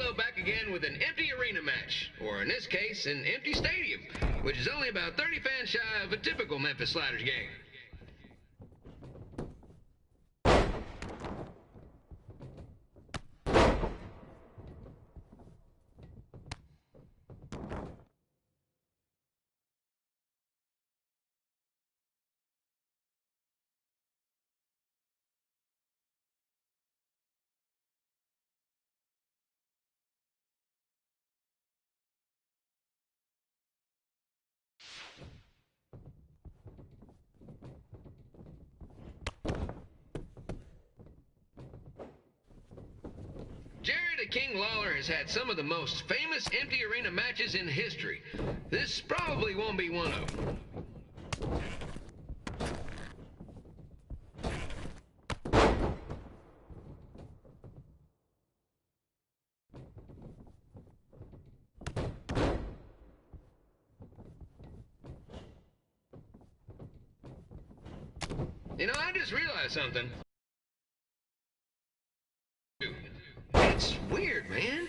go back again with an empty arena match, or in this case, an empty stadium, which is only about 30 fans shy of a typical Memphis Sliders game. King Lawler has had some of the most famous empty arena matches in history. This probably won't be one of them. You know, I just realized something. It's weird, man.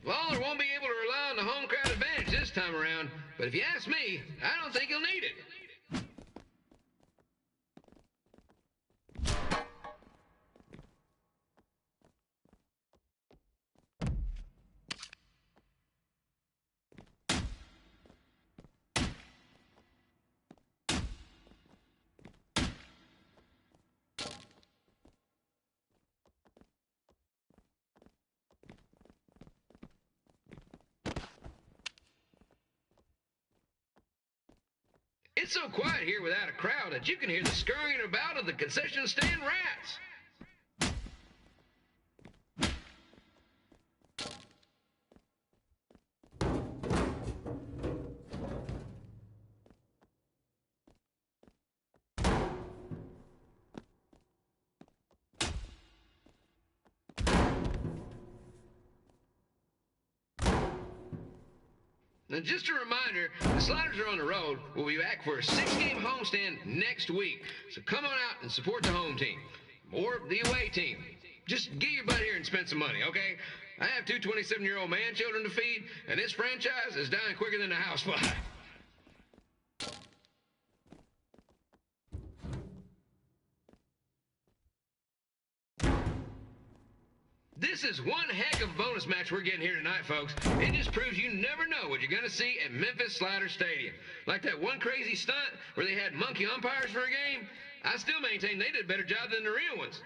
Lawler won't be able to rely on the home crowd advantage this time around, but if you ask me, I don't think he'll need it. It's so quiet here without a crowd that you can hear the scurrying about of the concession stand rats. Now, just a reminder, the Sliders are on the road. We'll be back for a 6-game homestand next week. So come on out and support the home team. Or the away team. Just get your butt here and spend some money, okay? I have two 27-year-old man-children to feed, and this franchise is dying quicker than a housefly. This is one heck of a bonus match we're getting here tonight, folks. It just proves you never know what you're going to see at Memphis Slider Stadium. Like that one crazy stunt where they had monkey umpires for a game. I still maintain they did a better job than the real ones.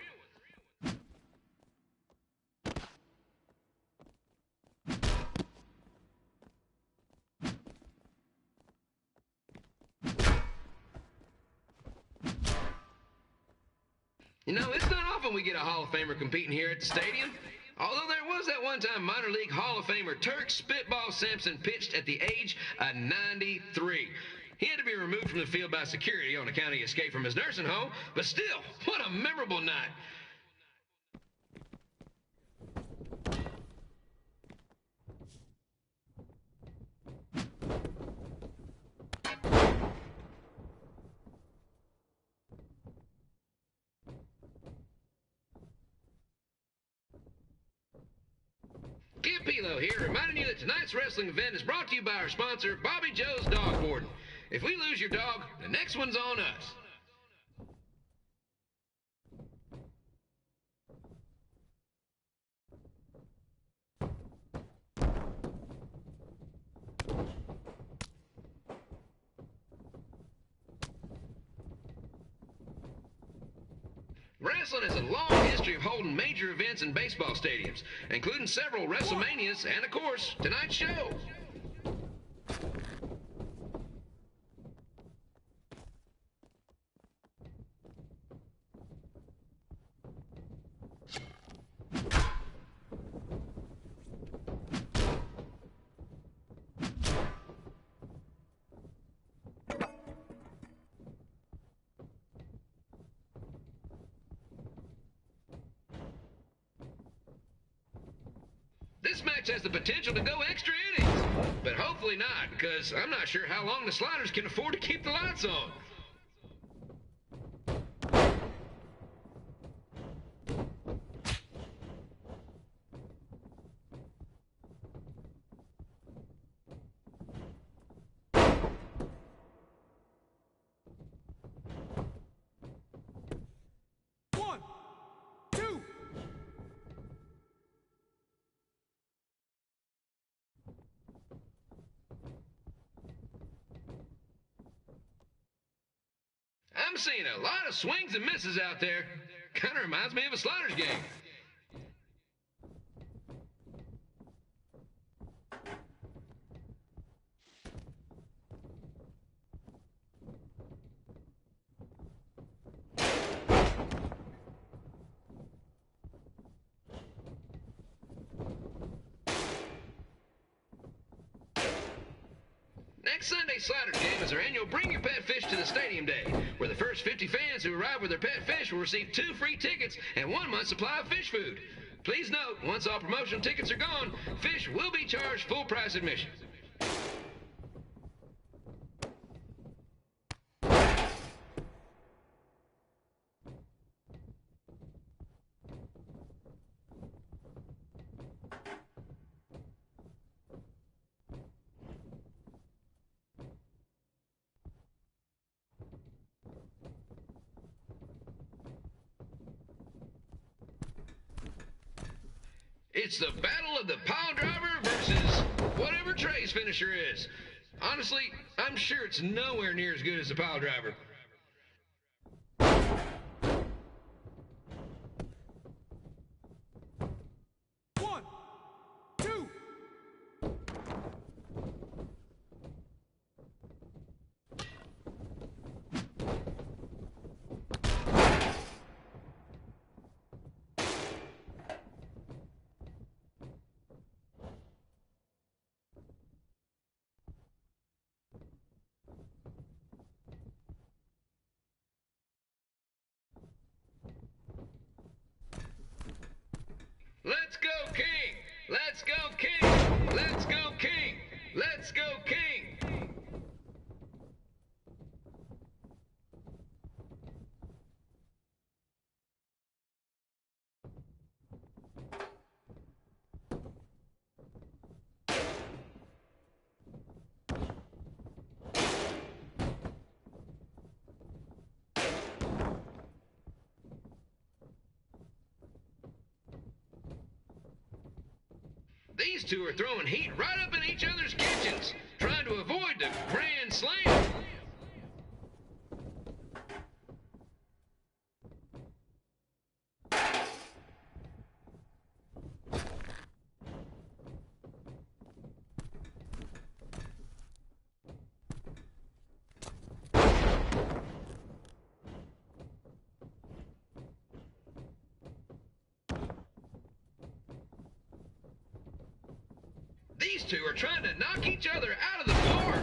You know, it's not often we get a Hall of Famer competing here at the stadium. Although there was that one time minor league Hall of Famer Turk Spitball Sampson pitched at the age of 93. He had to be removed from the field by security on account he escaped from his nursing home, but still, what a memorable night. Pilo here, reminding you that tonight's wrestling event is brought to you by our sponsor, Bobby Joe's Dog Boarding. If we lose your dog, the next one's on us. Wrestling has a long history of holding major events in baseball stadiums, including several WrestleManias and, of course, tonight's show. This match has the potential to go extra innings, but hopefully not, because I'm not sure how long the Sliders can afford to keep the lights on. I'm seeing a lot of swings and misses out there. Kind of reminds me of a Sliders game. Next Sunday's Sliders game is our annual Bring Your Pet Fish to the Stadium Day, where the first 50 fans who arrive with their pet fish will receive 2 free tickets and 1 month's supply of fish food. Please note, once all promotional tickets are gone, fish will be charged full price admission. It's the battle of the pile driver versus whatever Trey's finisher is. Honestly, I'm sure it's nowhere near as good as the pile driver. Let's go, King! Let's go, King! Let's go, King! Let's go, King! These two are throwing heat right up in each other's kitchens, trying to avoid the grand slam. These two are trying to knock each other out of the park.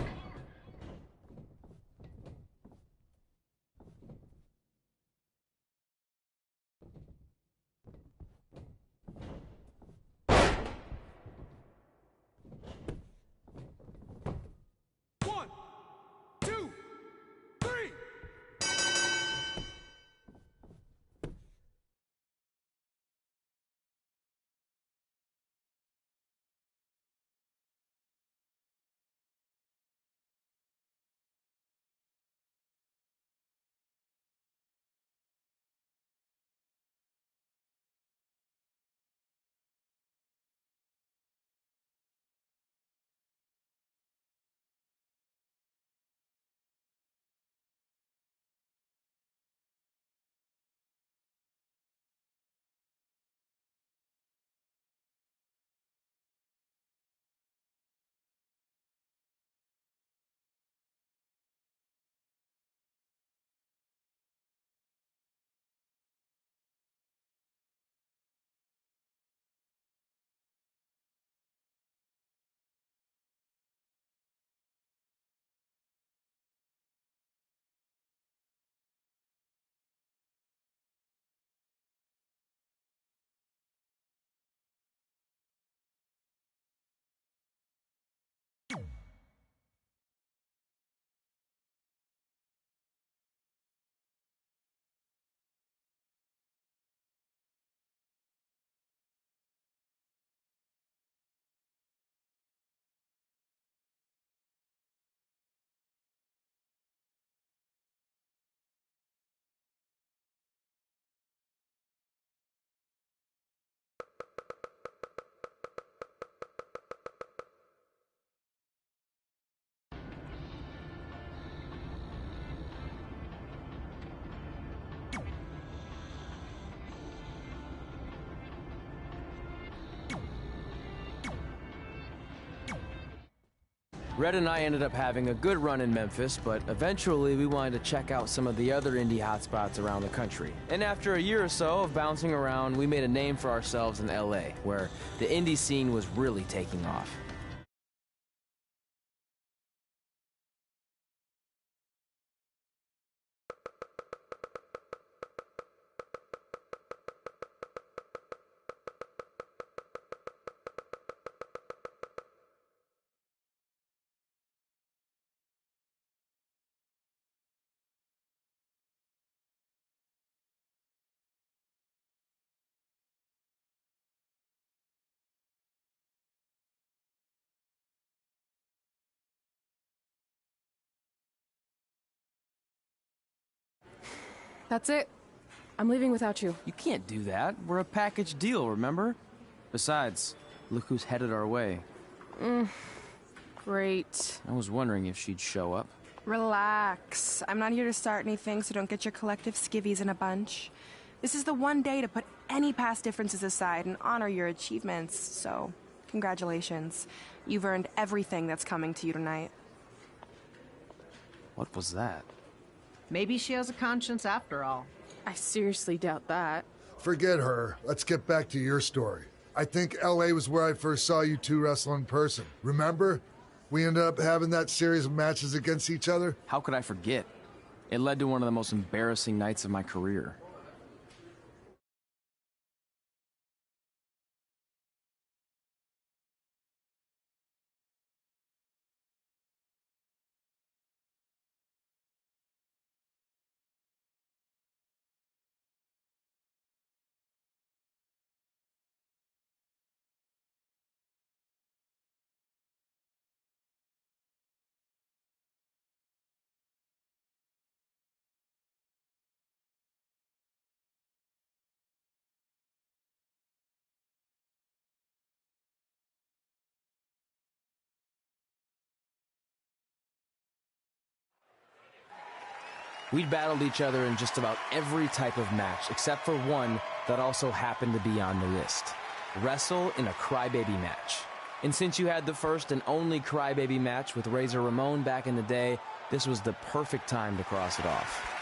Red and I ended up having a good run in Memphis, but eventually we wanted to check out some of the other indie hotspots around the country. And after a year or so of bouncing around, we made a name for ourselves in LA, where the indie scene was really taking off. That's it. I'm leaving without you. You can't do that. We're a package deal, remember? Besides, look who's headed our way. Great. I was wondering if she'd show up. Relax. I'm not here to start anything, so don't get your collective skivvies in a bunch. This is the one day to put any past differences aside and honor your achievements, so congratulations. You've earned everything that's coming to you tonight. What was that? Maybe she has a conscience after all. I seriously doubt that. Forget her. Let's get back to your story. I think LA was where I first saw you two wrestle in person. Remember? We ended up having that series of matches against each other. How could I forget? It led to one of the most embarrassing nights of my career. We'd battled each other in just about every type of match, except for one that also happened to be on the list. Wrestle in a crybaby match. And since you had the first and only crybaby match with Razor Ramon back in the day, this was the perfect time to cross it off.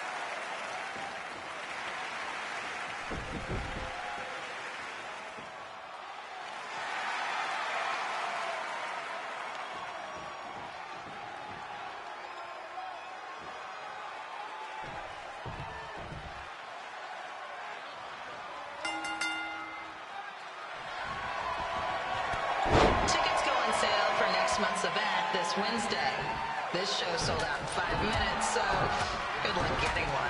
Month's event this Wednesday. This show sold out in 5 minutes, so good luck getting one.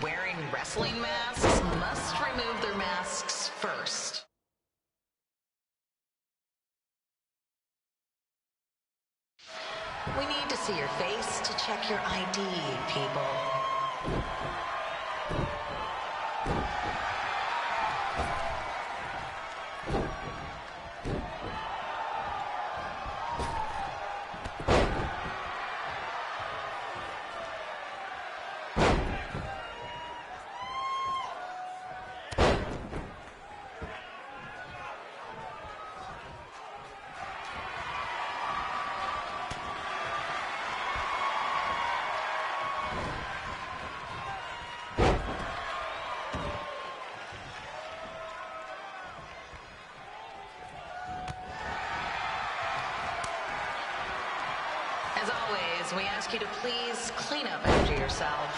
Wearing wrestling masks must remove their masks first. We need to see your face to check your ID, people. As always, we ask you to please clean up after yourself.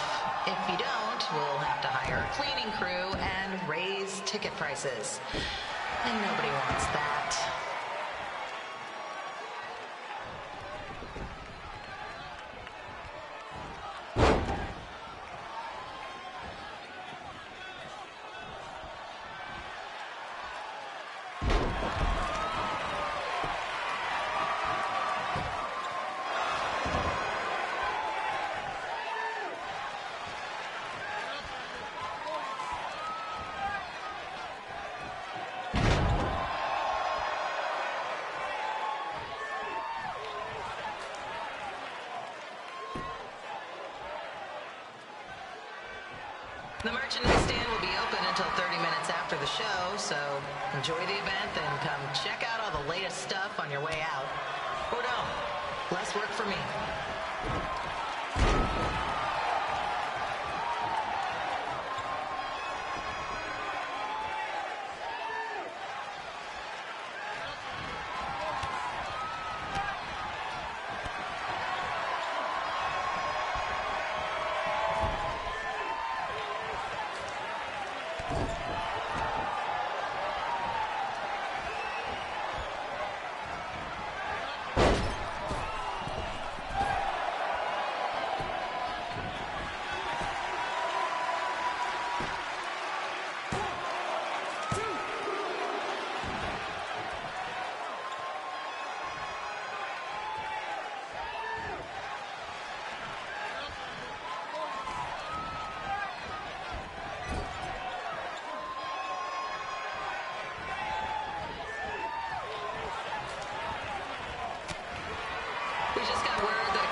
If you don't, we'll have to hire a cleaning crew and raise ticket prices. And nobody wants that. The merchandise stand will be open until 30 minutes after the show, so enjoy the event and come check out all the latest stuff on your way out. Or don't. Less work for me.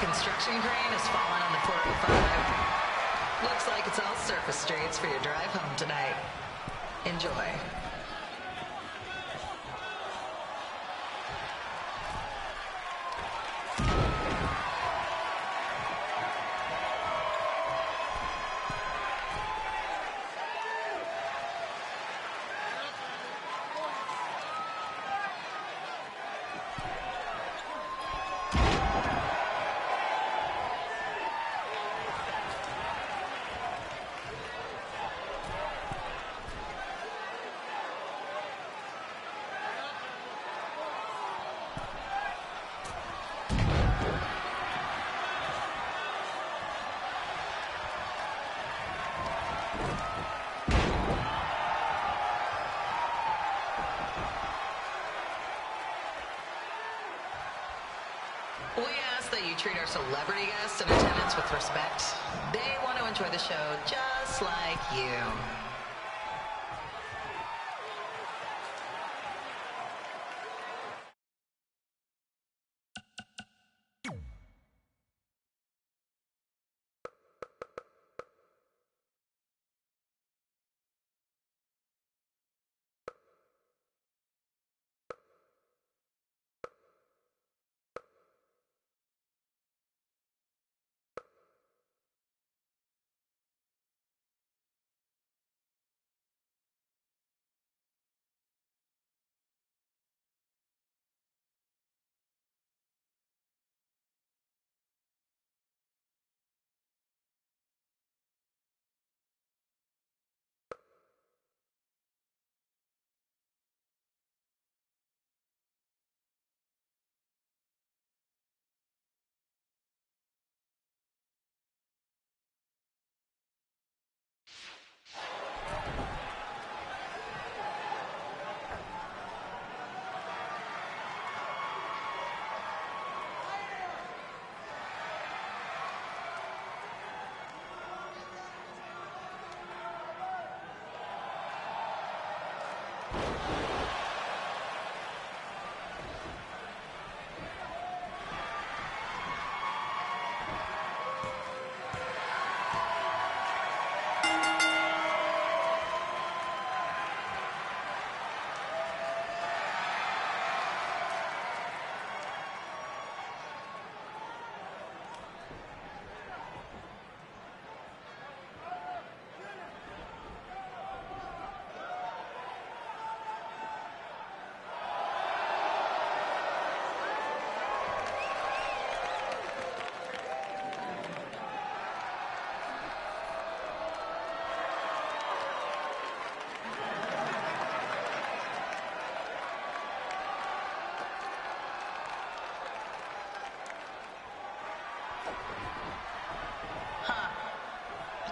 Construction crane has fallen on the 405. Looks like it's all surface streets for your drive home tonight. Enjoy. We ask that you treat our celebrity guests in attendance with respect. They want to enjoy the show just like you.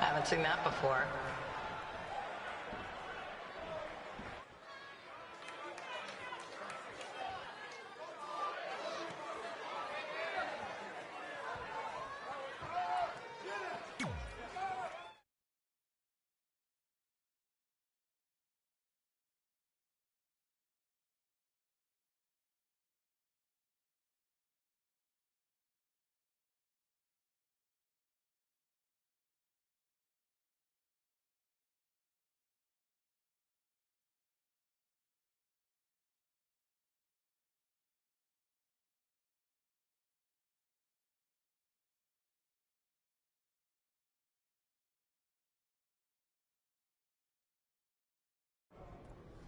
Haven't seen that before.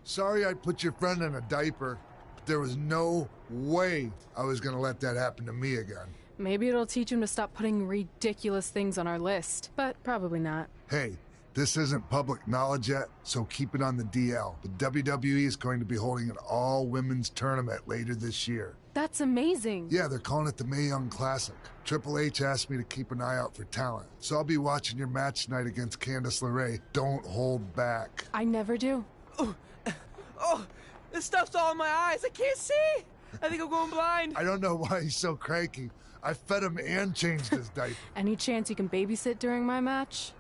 Sorry I put your friend in a diaper, but there was no way I was gonna let that happen to me again. Maybe it'll teach him to stop putting ridiculous things on our list, but probably not. Hey, this isn't public knowledge yet, so keep it on the DL. But WWE is going to be holding an all-women's tournament later this year. That's amazing. Yeah, they're calling it the Mae Young Classic. Triple H asked me to keep an eye out for talent, so I'll be watching your match tonight against Candice LeRae. Don't hold back. I never do. Oh, this stuff's all in my eyes. I can't see. I think I'm going blind. I don't know why he's so cranky. I fed him and changed his diaper. Any chance you can babysit during my match?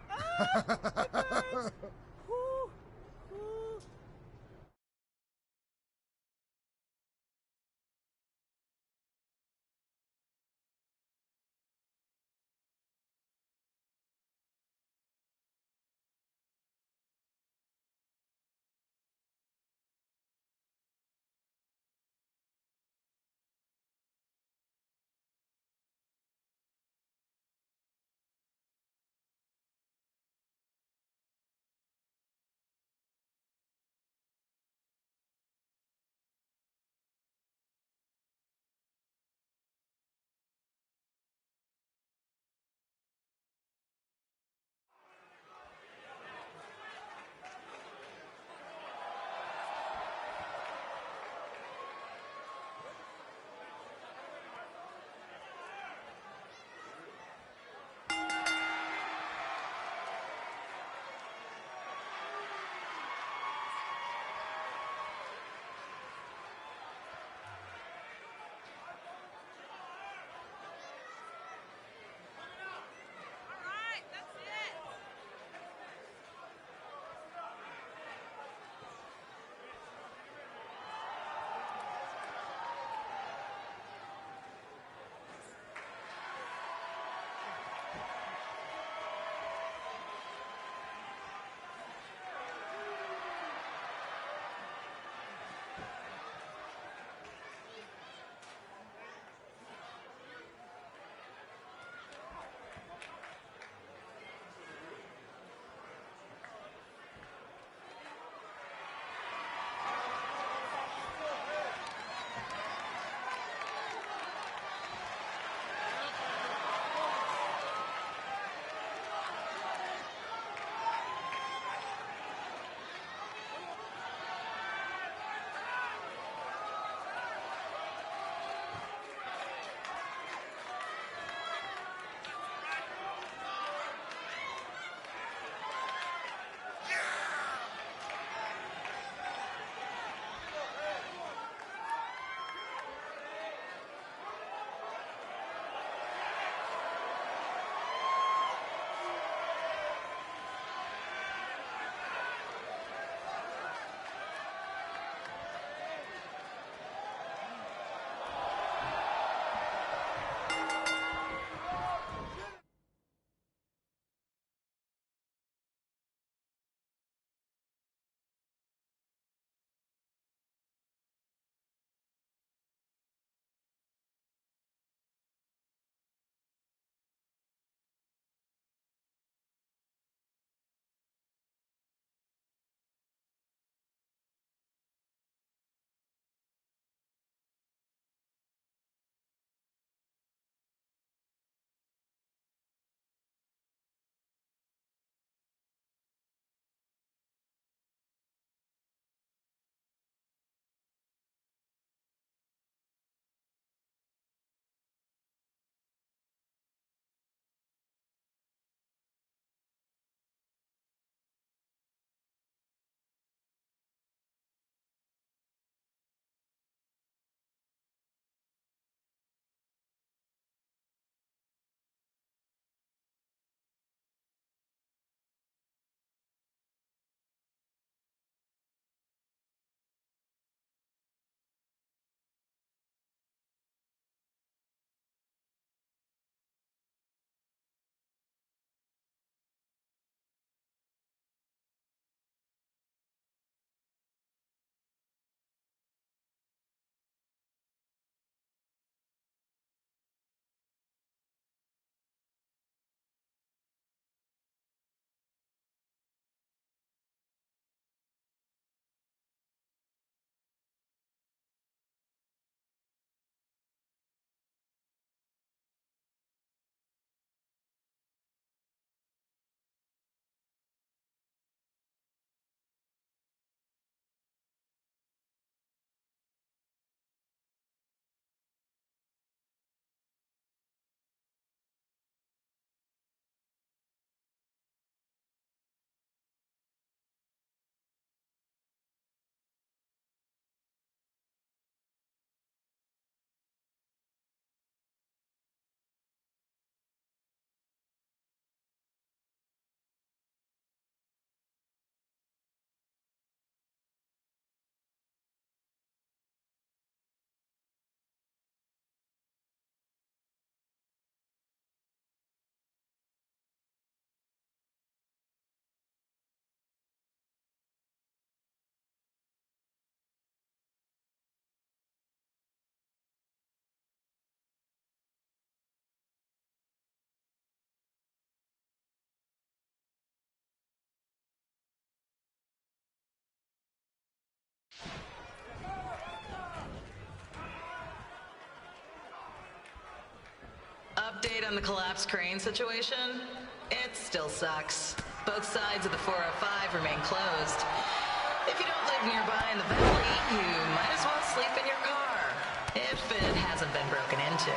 Update on the collapsed crane situation? It still sucks. Both sides of the 405 remain closed. If you don't live nearby in the valley, you might as well sleep in your car, if it hasn't been broken into.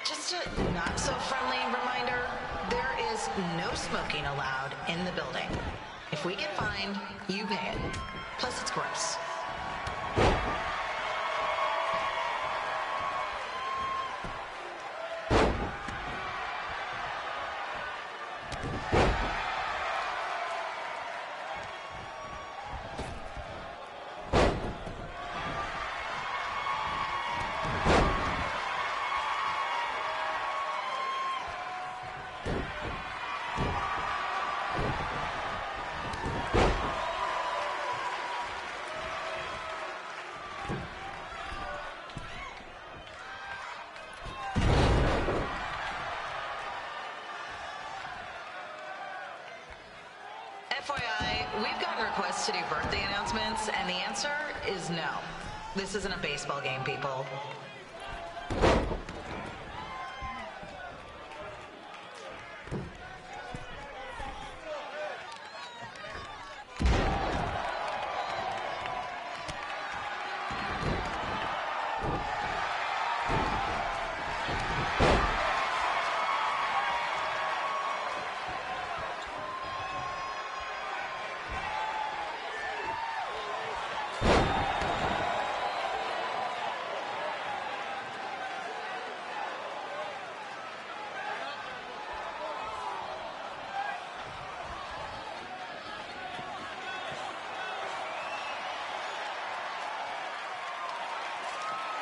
Just a not-so-friendly reminder, there is no smoking allowed in the building. If we get fined, you pay it. Plus, it's gross. FYI, we've gotten requests to do birthday announcements, and the answer is no. This isn't a baseball game, people.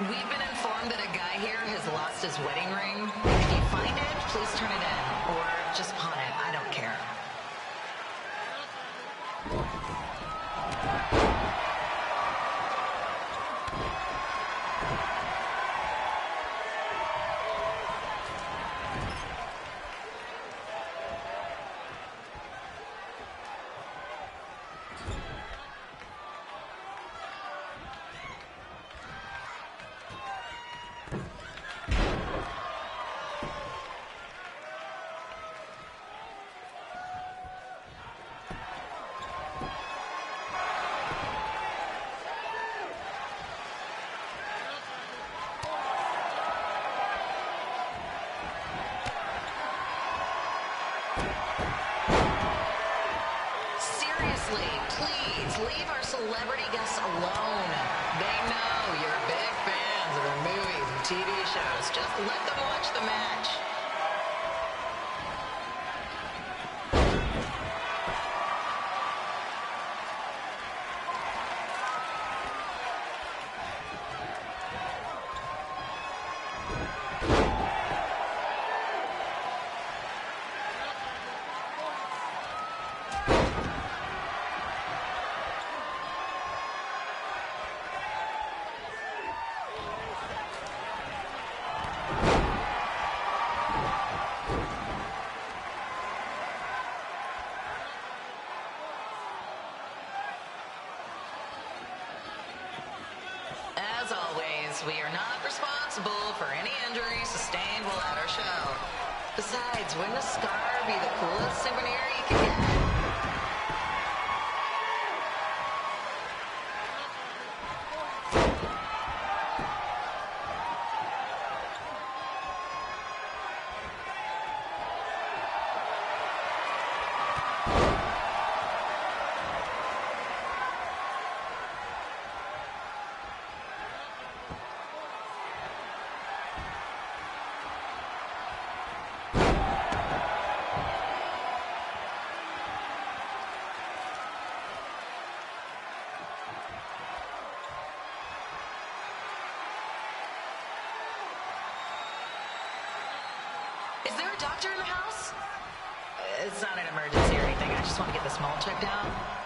We've been informed that a guy here has lost his wedding ring. If you find it, please turn it in, or just pawn it. I don't care. Seriously, please leave our celebrity guests alone. They know you're big fans of their movies and TV shows. Just let them watch the match. As always, we are not responsible for any injuries sustained while at our show. Besides, wouldn't a scar be the coolest souvenir you can get? It's not an emergency or anything. I just want to get this mole checked out.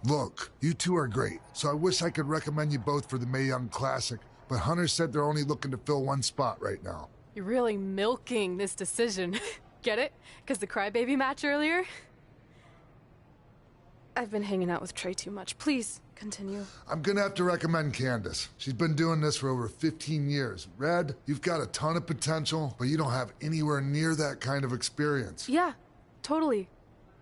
Look, you two are great, so I wish I could recommend you both for the Mae Young Classic, but Hunter said they're only looking to fill one spot right now. You're really milking this decision. Get it? Because the crybaby match earlier? I've been hanging out with Trey too much. Please, continue. I'm gonna have to recommend Candace. She's been doing this for over 15 years. Red, you've got a ton of potential, but you don't have anywhere near that kind of experience. Yeah, totally.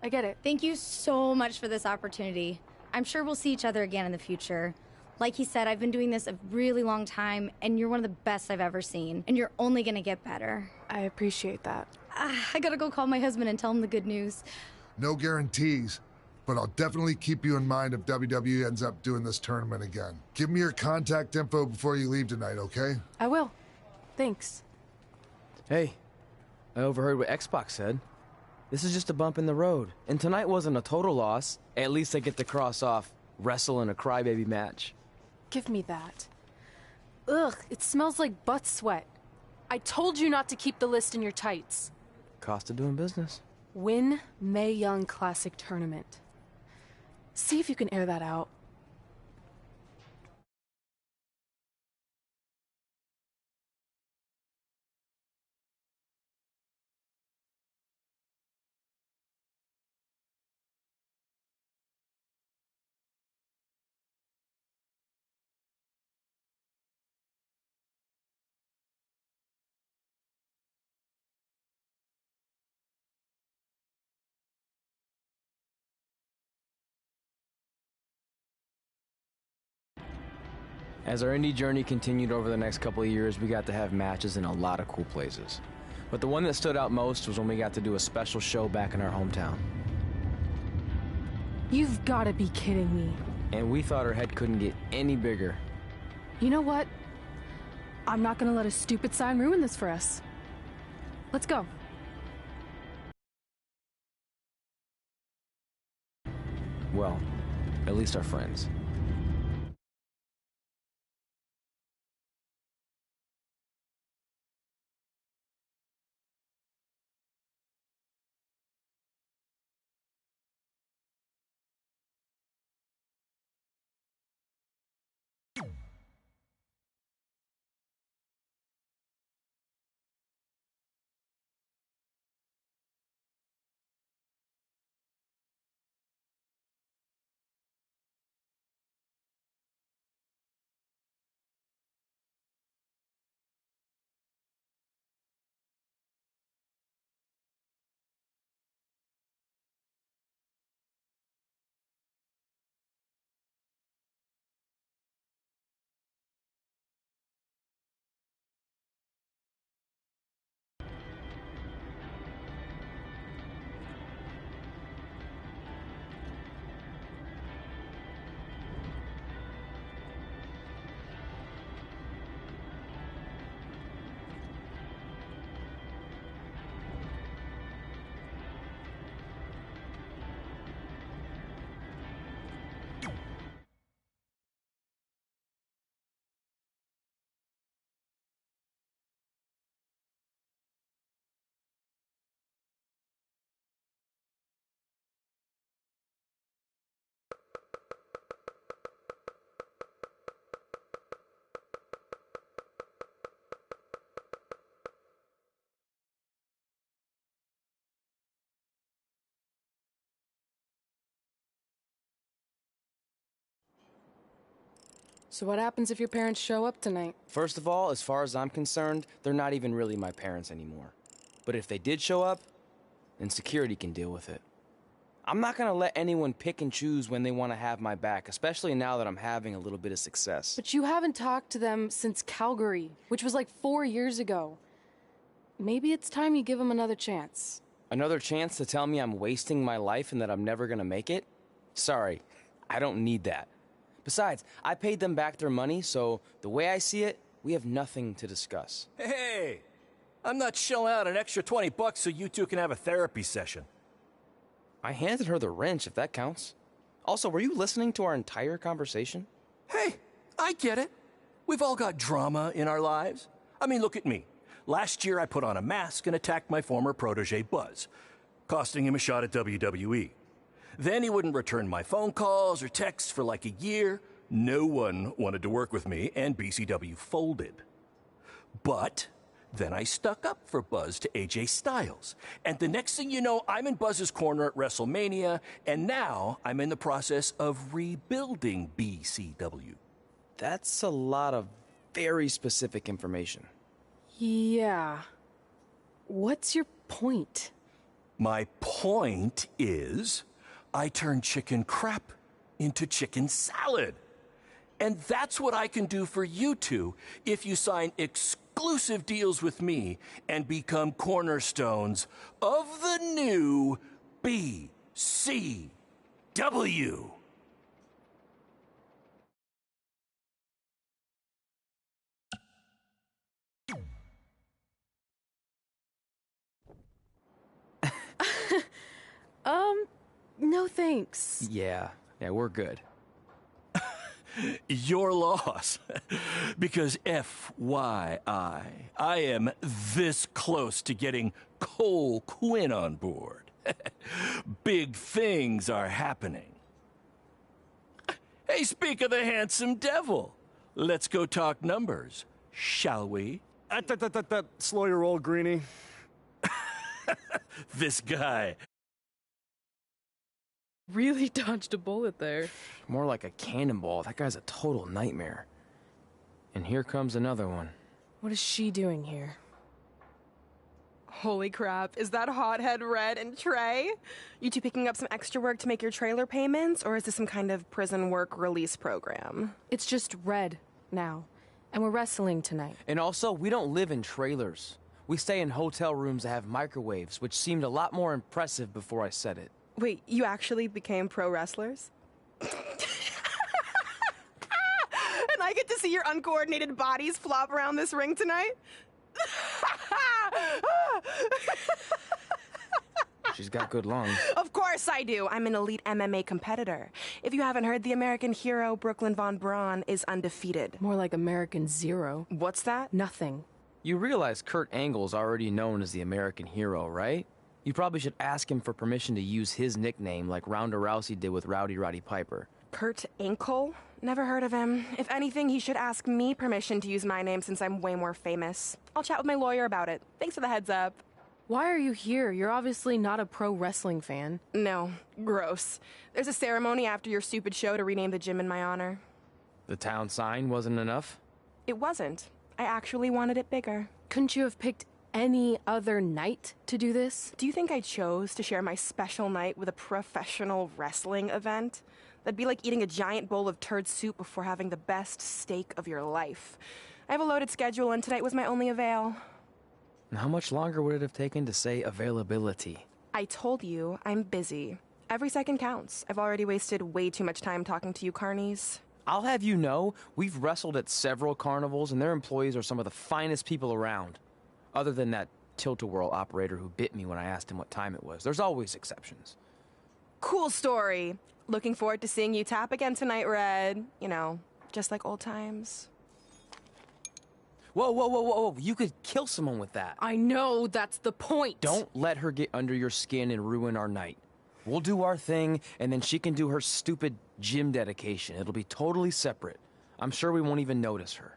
I get it. Thank you so much for this opportunity. I'm sure we'll see each other again in the future. Like he said, I've been doing this a really long time, and you're one of the best I've ever seen. And you're only gonna get better. I appreciate that. I gotta go call my husband and tell him the good news. No guarantees, but I'll definitely keep you in mind if WWE ends up doing this tournament again. Give me your contact info before you leave tonight, okay? I will. Thanks. Hey, I overheard what Xbox said. This is just a bump in the road. And tonight wasn't a total loss. At least I get to cross off wrestle in a crybaby match. Give me that. Ugh, it smells like butt sweat. I told you not to keep the list in your tights. Cost of doing business. Win Mae Young Classic Tournament. See if you can air that out. As our indie journey continued over the next couple of years, we got to have matches in a lot of cool places. But the one that stood out most was when we got to do a special show back in our hometown. You've got to be kidding me. And we thought our head couldn't get any bigger. You know what? I'm not gonna let a stupid sign ruin this for us. Let's go. Well, at least our friends. So what happens if your parents show up tonight? First of all, as far as I'm concerned, they're not even really my parents anymore. But if they did show up, then security can deal with it. I'm not gonna let anyone pick and choose when they want to have my back, especially now that I'm having a little bit of success. But you haven't talked to them since Calgary, which was like 4 years ago. Maybe it's time you give them another chance. Another chance to tell me I'm wasting my life and that I'm never gonna make it? Sorry, I don't need that. Besides, I paid them back their money, so the way I see it, we have nothing to discuss. Hey! I'm not shelling out an extra $20 so you two can have a therapy session. I handed her the wrench, if that counts. Also, were you listening to our entire conversation? Hey, I get it. We've all got drama in our lives. I mean, look at me. Last year I put on a mask and attacked my former protege Buzz, costing him a shot at WWE. Then he wouldn't return my phone calls or texts for like a year. No one wanted to work with me, and BCW folded. But then I stuck up for Buzz to AJ Styles. And the next thing you know, I'm in Buzz's corner at WrestleMania, and now I'm in the process of rebuilding BCW. That's a lot of very specific information. Yeah. What's your point? My point is, I turned chicken crap into chicken salad. And that's what I can do for you two if you sign exclusive deals with me and become cornerstones of the new BCW. No thanks. Yeah, we're good. Your loss. Because FYI, I am this close to getting Cole Quinn on board. Big things are happening. Hey, speak of the handsome devil. Let's go talk numbers, shall we? Slow your roll, Greenie. This guy. Really dodged a bullet there. More like a cannonball. That guy's a total nightmare. And here comes another one. What is she doing here? Holy crap, is that hothead Red and Trey? You two picking up some extra work to make your trailer payments, or is this some kind of prison work release program? It's just Red now, and we're wrestling tonight. And also, we don't live in trailers. We stay in hotel rooms that have microwaves, which seemed a lot more impressive before I said it. Wait, you actually became pro wrestlers? And I get to see your uncoordinated bodies flop around this ring tonight? She's got good lungs. Of course I do. I'm an elite MMA competitor. If you haven't heard, the American hero, Brooklyn Von Braun, is undefeated. More like American Zero. What's that? Nothing. You realize Kurt Angle's already known as the American hero, right? You probably should ask him for permission to use his nickname like Ronda Rousey did with Rowdy Roddy Piper. Kurt Angle? Never heard of him. If anything, he should ask me permission to use my name since I'm way more famous. I'll chat with my lawyer about it. Thanks for the heads up. Why are you here? You're obviously not a pro wrestling fan. No, gross. There's a ceremony after your stupid show to rename the gym in my honor. The town sign wasn't enough? It wasn't. I actually wanted it bigger. Couldn't you have picked any other night to do this? Do you think I chose to share my special night with a professional wrestling event? That'd be like eating a giant bowl of turd soup before having the best steak of your life. I have a loaded schedule, and tonight was my only avail. And how much longer would it have taken to say availability? I told you, I'm busy. Every second counts. I've already wasted way too much time talking to you carnies. I'll have you know, we've wrestled at several carnivals, and their employees are some of the finest people around. Other than that tilt-a-whirl operator who bit me when I asked him what time it was. There's always exceptions. Cool story. Looking forward to seeing you tap again tonight, Red. You know, just like old times. Whoa. You could kill someone with that. I know, that's the point. Don't let her get under your skin and ruin our night. We'll do our thing, and then she can do her stupid gym dedication. It'll be totally separate. I'm sure we won't even notice her.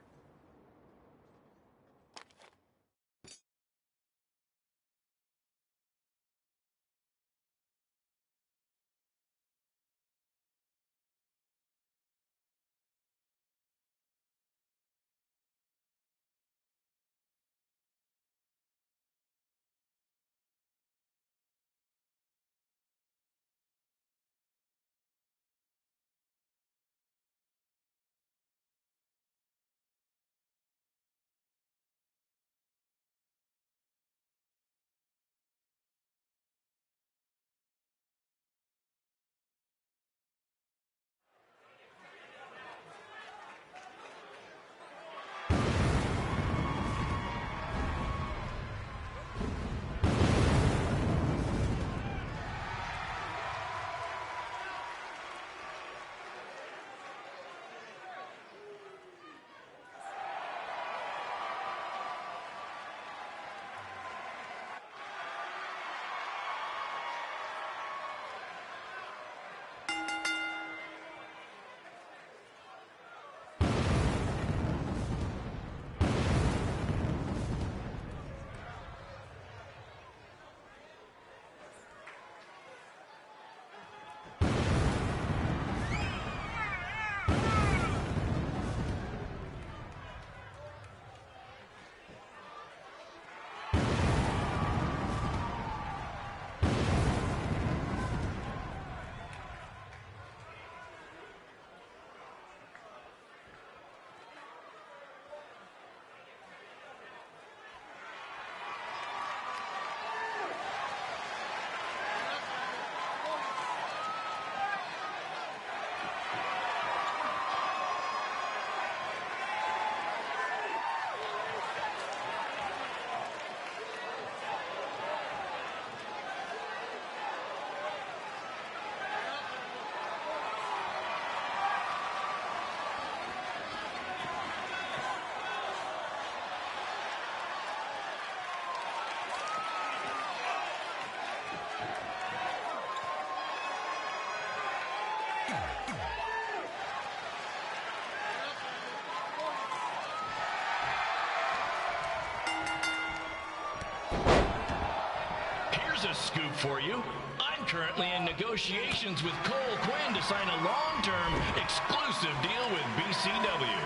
Here's a scoop for you. I'm currently in negotiations with Cole Quinn to sign a long-term, exclusive deal with BCW.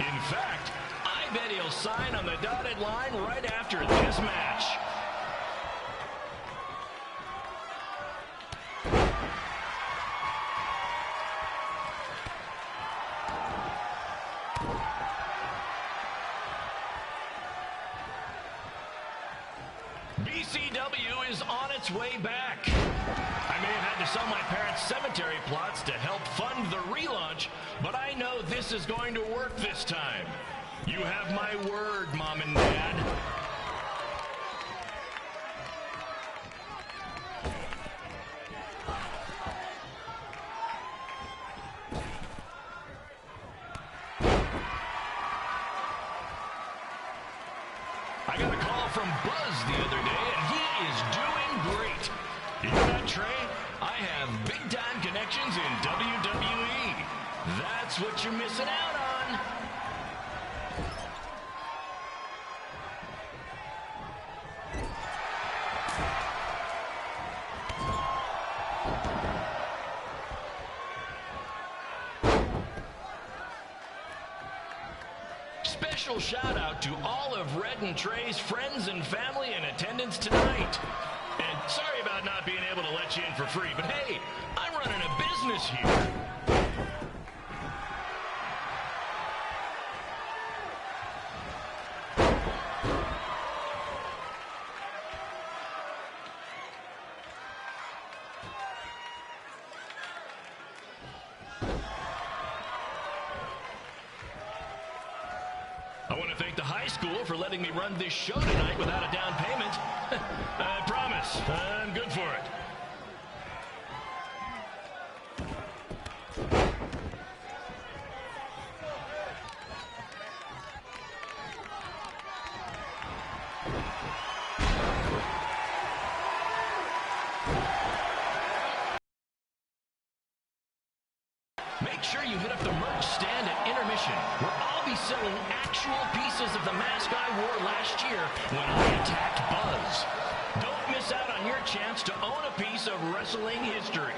In fact, I bet he'll sign on the dotted line right after this match. BCW is on its way back. I may have had to sell my parents' cemetery plots to help fund the relaunch, but I know this is going to work this time. You have my word, Mom and Dad. I got a call from Buzz the other day, and he is doing great. You know that, Trey? I have big-time connections in WWE. That's what you're missing out on. Special shout out to all of Red and Trey's friends and family in attendance tonight. And sorry about not being able to let you in for free, but hey, I'm running a business here. I want to thank the high school for letting me run this show tonight without a down payment. I promise, I'm good for it. Make sure you hit up the merch stand at intermission, where I'll be selling actual pieces of the mask I wore last year when I attacked Buzz. Don't miss out on your chance to own a piece of wrestling history.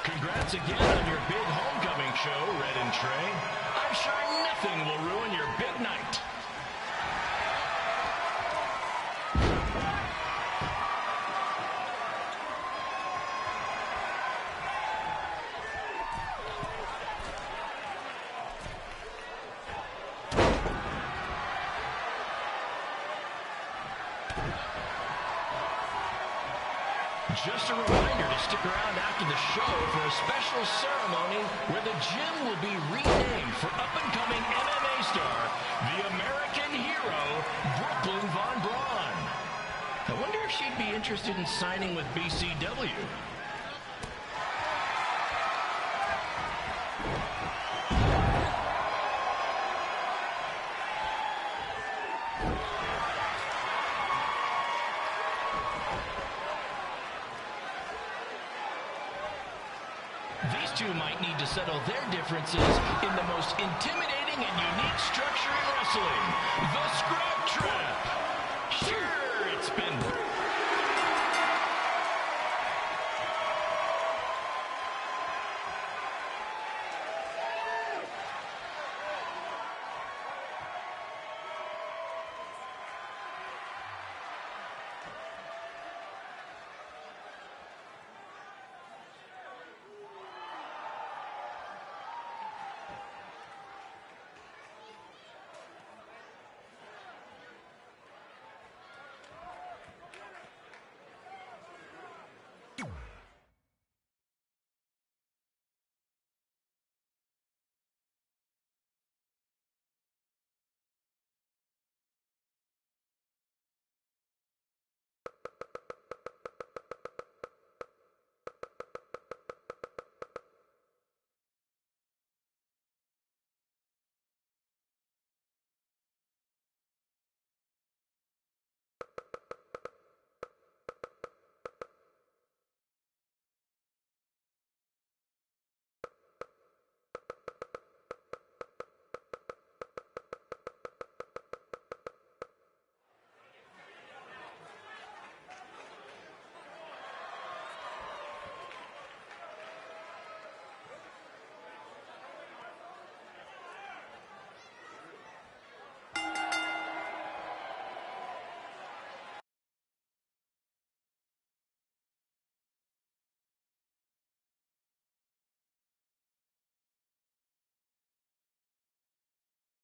Congrats again on your big homecoming show, Red and Trey. I'm sure nothing will ruin your big night. Just a reminder to stick around after the show for a special ceremony where the gym will be renamed for up-and-coming MMA star, the American hero, Brooklyn Von Braun. I wonder if she'd be interested in signing with BCW. These two might need to settle their differences in the most intimidating and unique structure in wrestling, the Scrap Trap. Sure, it's been